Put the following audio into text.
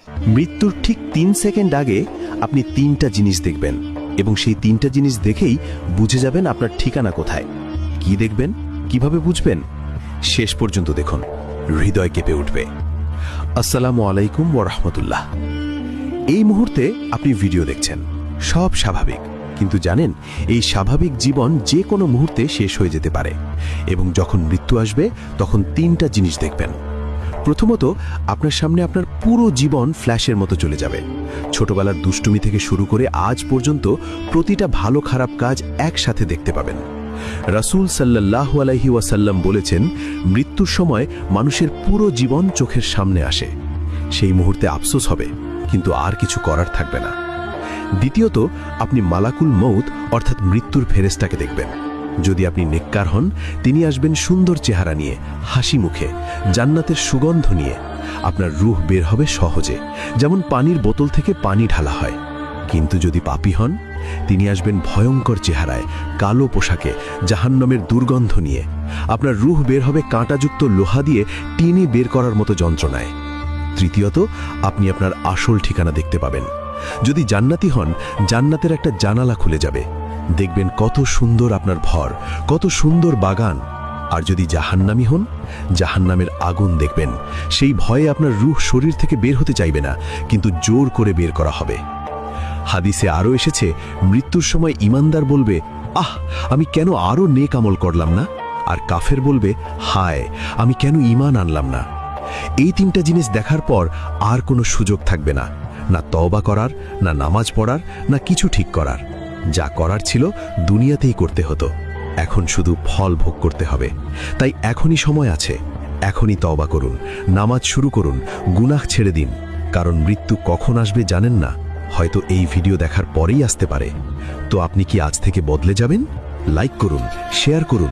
মৃত্যুর ঠিক 3 সেকেন্ড আগে আপনি 3টা জিনিস দেখবেন এবং সেই 3টা জিনিস দেখেই বুঝে যাবেন আপনার ঠিকানা কোথায়। কি দেখবেন, কিভাবে বুঝবেন? শেষ পর্যন্ত দেখুন, হৃদয় কেঁপে উঠবে। আসসালামু আলাইকুম ওয়া রাহমাতুল্লাহ। এই মুহূর্তে আপনি ভিডিও দেখছেন, সব স্বাভাবিক, কিন্তু জানেন এই স্বাভাবিক জীবন যে কোনো মুহূর্তে শেষ হয়ে যেতে পারে এবং যখন মৃত্যু আসবে তখন 3টা জিনিস দেখবেন। প্রথমত, আপনার সামনে আপনার পুরো জীবন ফ্ল্যাশের মতো চলে যাবে। ছোটবেলার দুষ্টুমি থেকে শুরু করে আজ পর্যন্ত প্রতিটা ভালো খারাপ কাজ একসাথে দেখতে পাবেন। রাসূল সাল্লাল্লাহু আলাইহি ওয়াসাল্লাম বলেছেন, মৃত্যুর সময় মানুষের পুরো জীবন চোখের সামনে আসে। সেই মুহূর্তে আফসোস হবে, কিন্তু আর কিছু করার থাকবে না। দ্বিতীয়ত, আপনি মালাকুল মউত অর্থাৎ মৃত্যুর ফেরেশতাকে দেখবেন। যদি আপনি নেককার হন, তিনি আসবেন সুন্দর চেহারা নিয়ে, হাসি মুখে, জান্নাতের সুগন্ধ নিয়ে। আপনার রূহ বের হবে সহজে, যেমন পানির বোতল থেকে পানি ঢালা হয়। কিন্তু যদি পাপী হন, তিনি আসবেন ভয়ঙ্কর চেহারায়, কালো পোশাকে, জাহান্নামের দুর্গন্ধ নিয়ে। আপনার রূহ বের হবে কাঁটাযুক্ত লোহা দিয়ে টিনে বের করার মতো যন্ত্রণায়। তৃতীয়ত, আপনি আপনার আসল ঠিকানা দেখতে পাবেন। যদি জান্নাতি হন, জান্নাতের একটা জানালা খুলে যাবে, দেখবেন কত সুন্দর আপনার ঘর, কত সুন্দর বাগান। আর যদি জাহান্নামী হন, জাহান্নামের আগুন দেখবেন। সেই ভয়ে আপনার রূহ শরীর থেকে বের হতে চাইবে না, কিন্তু জোর করে বের করা হবে। হাদিসে আরও এসেছে, মৃত্যুর সময় ঈমানদার বলবে, আহ, আমি কেন আরও নেক আমল করলাম না? আর কাফের বলবে, হায়, আমি কেন ঈমান আনলাম না? এই 3টা জিনিস দেখার পর আর কোনো সুযোগ থাকবে না, না তওবা করার, না নামাজ পড়ার, না কিছু ঠিক করার। যা করার ছিল দুনিয়াতেই করতে হতো, এখন শুধু ফল ভোগ করতে হবে। তাই এখনই সময় আছে, এখনই তওবা করুন, নামাজ শুরু করুন, গুনাহ ছেড়ে দিন। কারণ মৃত্যু কখন আসবে জানেন না, হয়তো এই ভিডিও দেখার পরেই আসতে পারে। তো আপনি কি আজ থেকে বদলে যাবেন? লাইক করুন, শেয়ার করুন।